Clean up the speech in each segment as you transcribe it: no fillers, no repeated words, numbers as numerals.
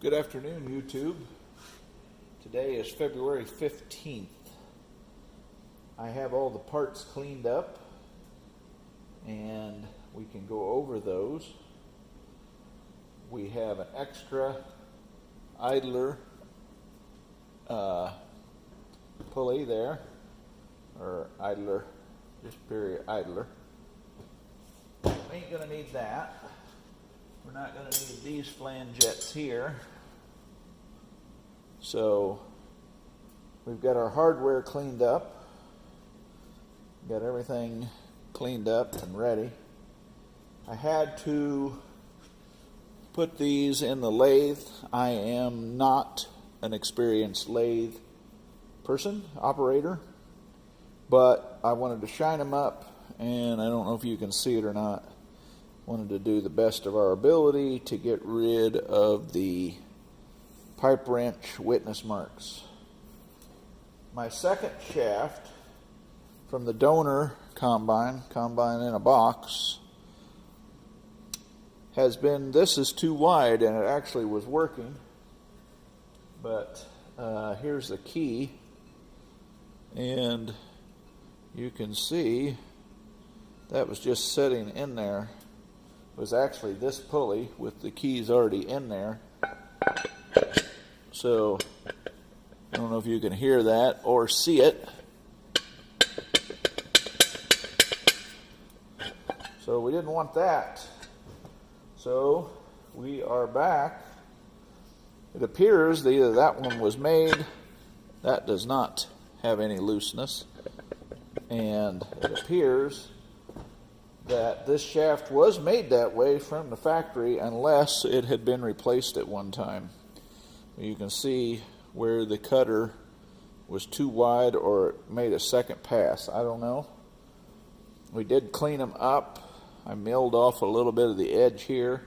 Good afternoon, YouTube. Today is February 15th. I have all the parts cleaned up and we can go over those. We have an extra idler pulley there, or idler, just period idler. We ain't gonna need that. We're not gonna need these flangettes here. So we've got our hardware cleaned up, got everything cleaned up and ready. I had to put these in the lathe. I am not an experienced lathe person, operator, but I wanted to shine them up, and I don't know if you can see it or not. Wanted to do the best of our ability to get rid of the pipe wrench witness marks. My second shaft from the donor combine in a box, has been, this is too wide, and it actually was working, but here's the key, and you can see that was just sitting in there. It was actually this pulley with the keys already in there. So I don't know if you can hear that or see it. So we didn't want that. So we are back. It appears that either that one was made, that does not have any looseness, and it appears that this shaft was made that way from the factory unless it had been replaced at one time. You can see where the cutter was too wide or it made a second pass. I don't know. We did clean them up. I milled off a little bit of the edge here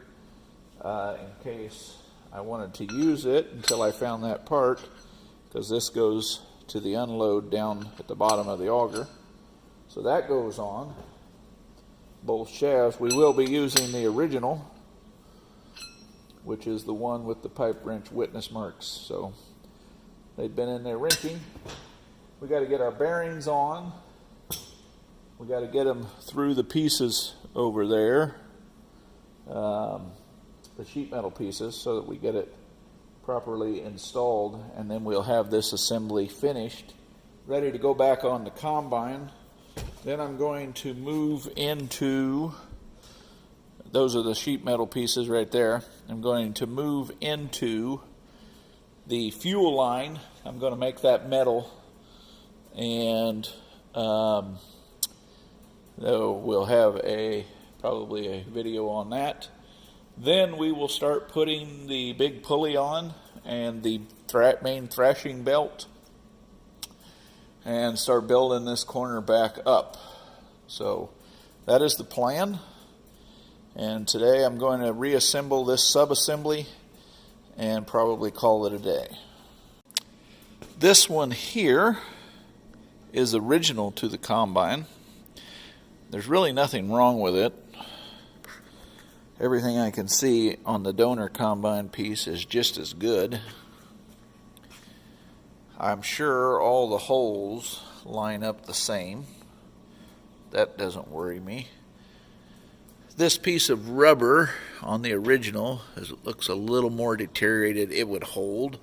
in case I wanted to use it until I found that part, because this goes to the unload down at the bottom of the auger. So that goes on. Both shafts. We will be using the original, which is the one with the pipe wrench witness marks. So they've been in there wrenching. We got to get our bearings on. We got to get them through the pieces over there, the sheet metal pieces, so that we get it properly installed, and then we'll have this assembly finished, ready to go back on the combine. Then I'm going to move into, those are the sheet metal pieces right there. I'm going to move into the fuel line. I'm going to make that metal, and we'll have probably a video on that. Then we will start putting the big pulley on and the main thrashing belt, and start building this corner back up. So that is the plan. And today I'm going to reassemble this sub-assembly and probably call it a day. This one here is original to the combine. There's really nothing wrong with it. Everything I can see on the donor combine piece is just as good. I'm sure all the holes line up the same. That doesn't worry me. This piece of rubber on the original looks a little more deteriorated. It would hold.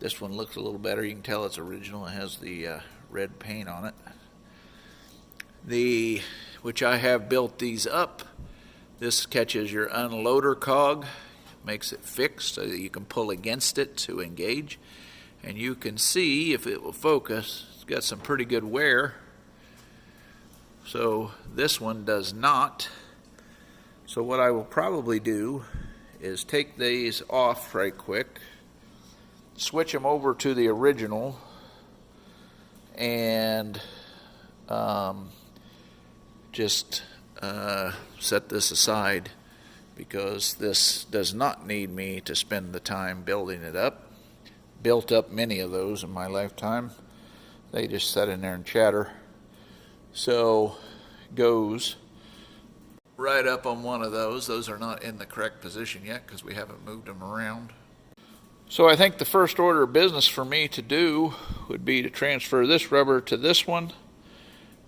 This one looks a little better. You can tell it's original. It has the red paint on it. Which I have built these up. This catches your unloader cog, makes it fixed so that you can pull against it to engage. And you can see, if it will focus, it's got some pretty good wear. So this one does not. So what I will probably do is take these off right quick, switch them over to the original, and just set this aside, because this does not need me to spend the time building it up. Built up many of those in my lifetime. They just sit in there and chatter. So goes right up on one of those. Those are not in the correct position yet because we haven't moved them around. So I think the first order of business for me to do would be to transfer this rubber to this one.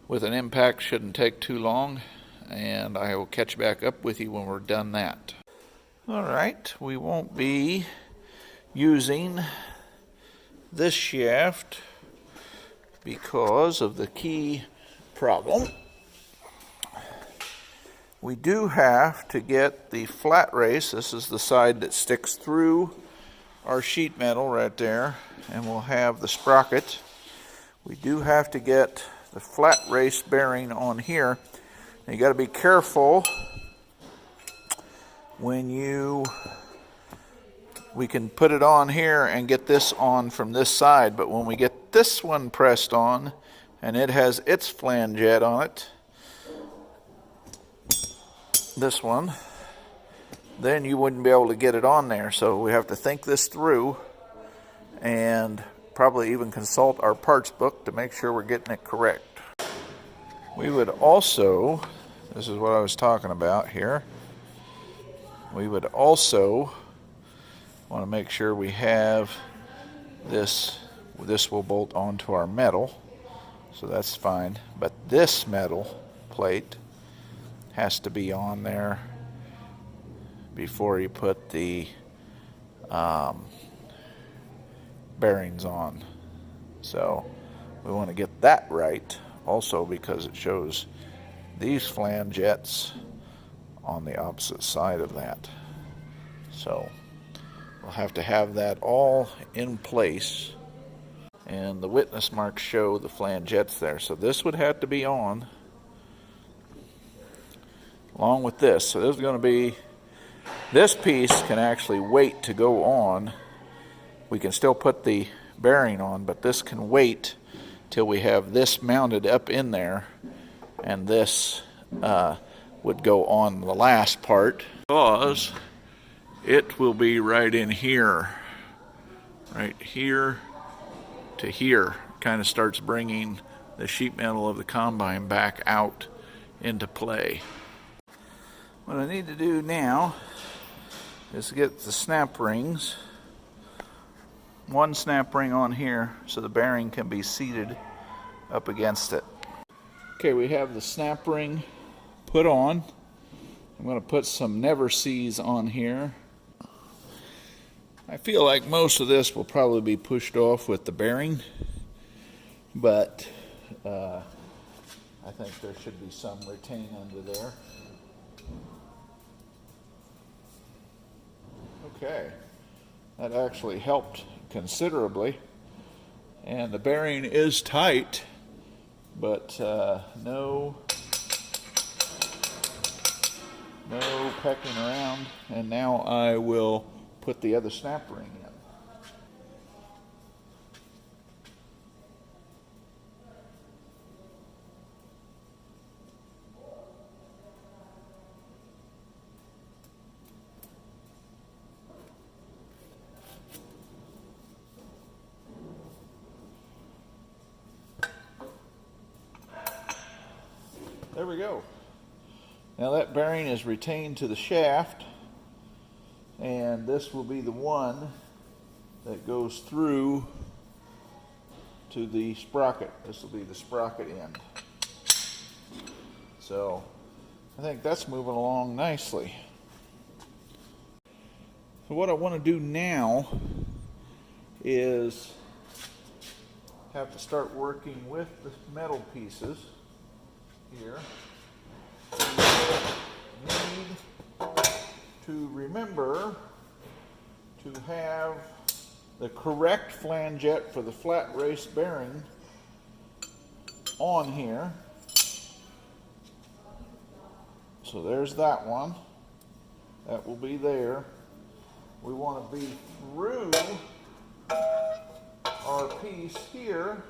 With an impact, shouldn't take too long, and I will catch back up with you when we're done that. All right, we won't be using this shaft because of the key problem. We do have to get the flat race. This is the side that sticks through our sheet metal right there, and we'll have the sprocket. We do have to get the flat race bearing on here. Now you got to be careful when we can put it on here and get this on from this side, but when we get this one pressed on and it has its flangette on it, this one, then you wouldn't be able to get it on there. So we have to think this through and probably even consult our parts book to make sure we're getting it correct. We would also, this is what I was talking about here, we would also want to make sure we have this will bolt onto our metal, so that's fine, but this metal plate has to be on there before you put the bearings on. So we want to get that right also, because it shows these flangettes on the opposite side of that. So we'll have to have that all in place, and the witness marks show the flangettes there. So this would have to be on along with this. So this is going to be, this piece can actually wait to go on. We can still put the bearing on, but this can wait till we have this mounted up in there, and this would go on the last part, because it will be right in here, right here to here. Kind of starts bringing the sheet metal of the combine back out into play. What I need to do now is get the snap rings, one snap ring on here so the bearing can be seated up against it. Okay, we have the snap ring put on. I'm going to put some never sees on here. I feel like most of this will probably be pushed off with the bearing, but I think there should be some retain under there. Okay, that actually helped considerably, and the bearing is tight, but no pecking around. And now I will put the other snap ring in. There we go. Now that bearing is retained to the shaft, and this will be the one that goes through to the sprocket. This will be the sprocket end. So I think that's moving along nicely. So what I want to do now is have to start working with the metal pieces here. We need to remember to have the correct flangette for the flat race bearing on here. So there's that one. That will be there. We want to be through our piece here,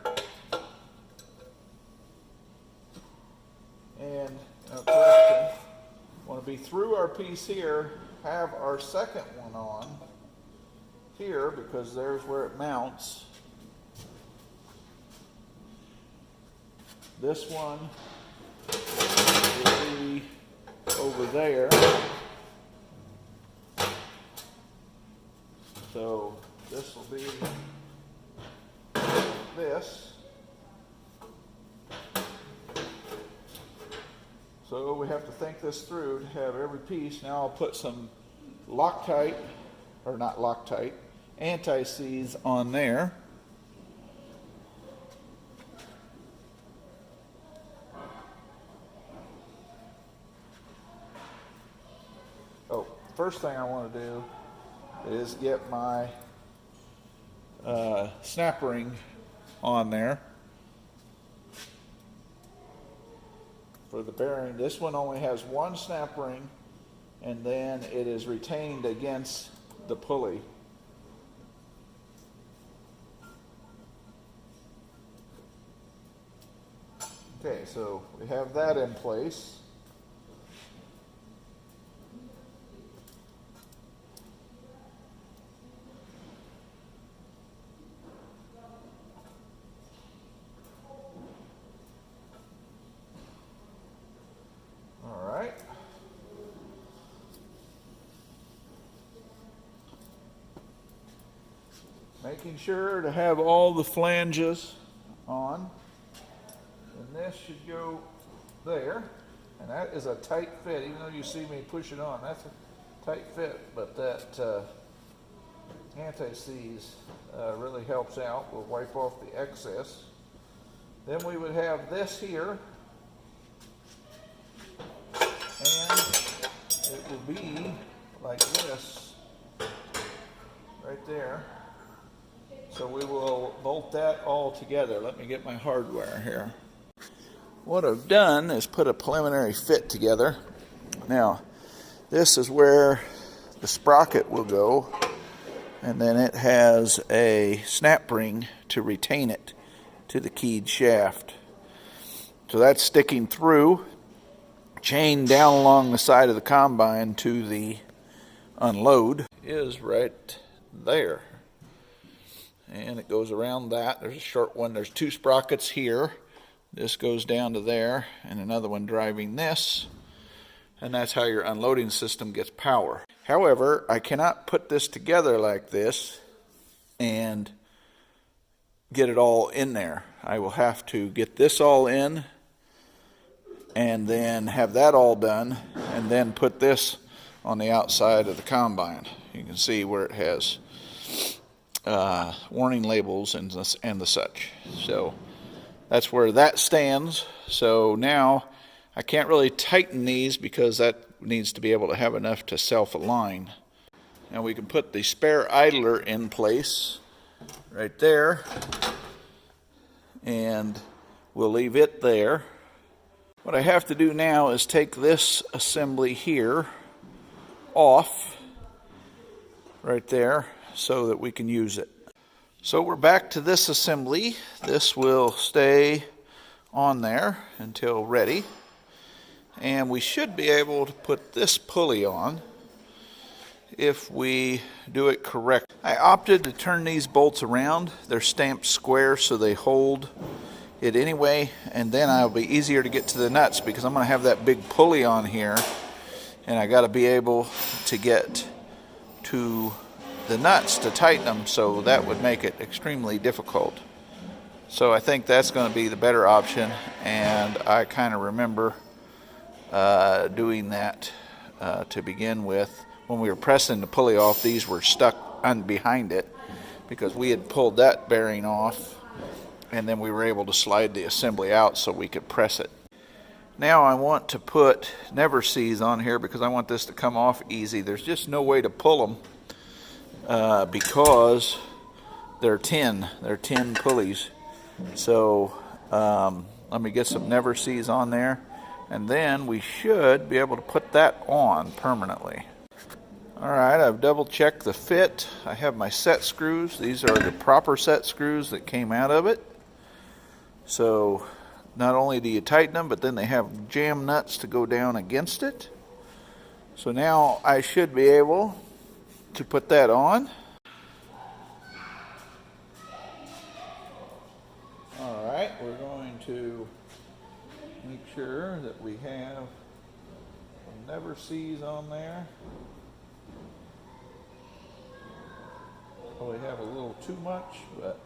and correction, want to be through our piece here, have our second one on here, because there's where it mounts. This one will be over there. So this will be this. So we have to think this through to have every piece. Now I'll put some Loctite, or not Loctite, anti-seize on there. Oh, first thing I want to do is get my snap ring on there for the bearing. This one only has one snap ring, and then it is retained against the pulley. Okay, so we have that in place. Making sure to have all the flanges on, and this should go there, and that is a tight fit. Even though you see me push it on, that's a tight fit, but that anti-seize really helps out. We'll wipe off the excess. Then we would have this here, and it will be like this right there. So we will bolt that all together. Let me get my hardware here. What I've done is put a preliminary fit together. Now, this is where the sprocket will go, and then it has a snap ring to retain it to the keyed shaft. So that's sticking through, chain down along the side of the combine to the unload is right there. And it goes around that. There's a short one. There's two sprockets here. This goes down to there, and another one driving this. And that's how your unloading system gets power. However, I cannot put this together like this and get it all in there. I will have to get this all in and then have that all done, and then put this on the outside of the combine. You can see where it has warning labels and the such. So that's where that stands. So now I can't really tighten these because that needs to be able to have enough to self-align. Now we can put the spare idler in place right there, and we'll leave it there. What I have to do now is take this assembly here off right there so that we can use it. So we're back to this assembly. This will stay on there until ready, and we should be able to put this pulley on if we do it correct. I opted to turn these bolts around. They're stamped square so they hold it anyway, and then I'll be easier to get to the nuts because I'm going to have that big pulley on here, and I got to be able to get to the nuts to tighten them, so that would make it extremely difficult. So I think that's going to be the better option, and I kind of remember doing that to begin with. When we were pressing the pulley off, these were stuck on behind it because we had pulled that bearing off, and then we were able to slide the assembly out so we could press it. Now I want to put never seize on here because I want this to come off easy. There's just no way to pull them because they're tin pulleys. So let me get some never seize on there, and then we should be able to put that on permanently. Alright, I've double checked the fit. I have my set screws. These are the proper set screws that came out of it. So not only do you tighten them, but then they have jam nuts to go down against it. So now I should be able to put that on. Alright, we're going to make sure that we have some never seize on there. So we have a too much, but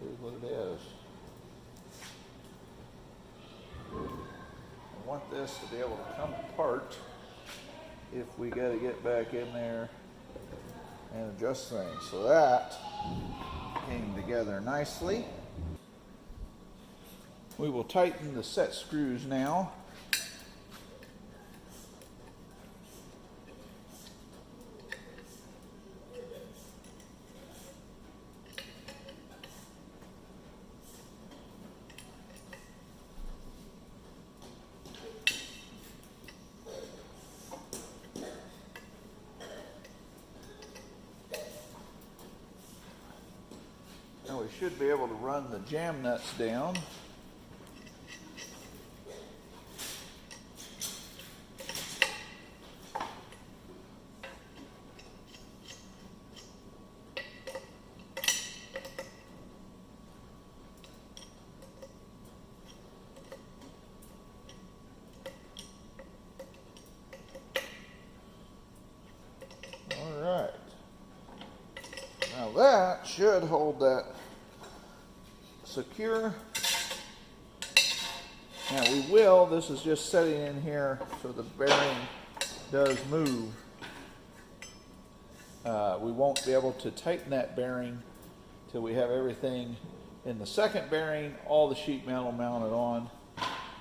it is what it is. I want this to be able to come apart if we got to get back in there and adjust things. So that came together nicely. We will tighten the set screws now. Now we should be able to run the jam nuts down. Now that should hold that secure. Now we will, this is just setting in here so the bearing does move. We won't be able to tighten that bearing till we have everything in the second bearing, all the sheet metal mounted on.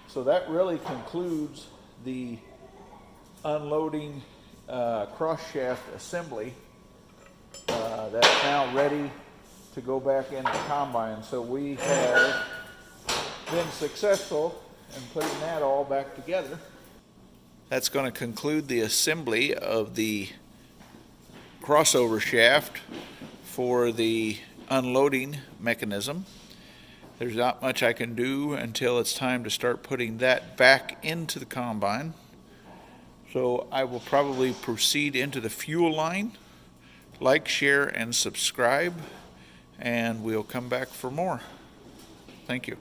So that really concludes the unloading cross shaft assembly. That's now ready to go back in the combine. So we have been successful in putting that all back together. That's going to conclude the assembly of the crossover shaft for the unloading mechanism. There's not much I can do until it's time to start putting that back into the combine. So I will probably proceed into the fuel line. Like, share, and subscribe, and we'll come back for more. Thank you.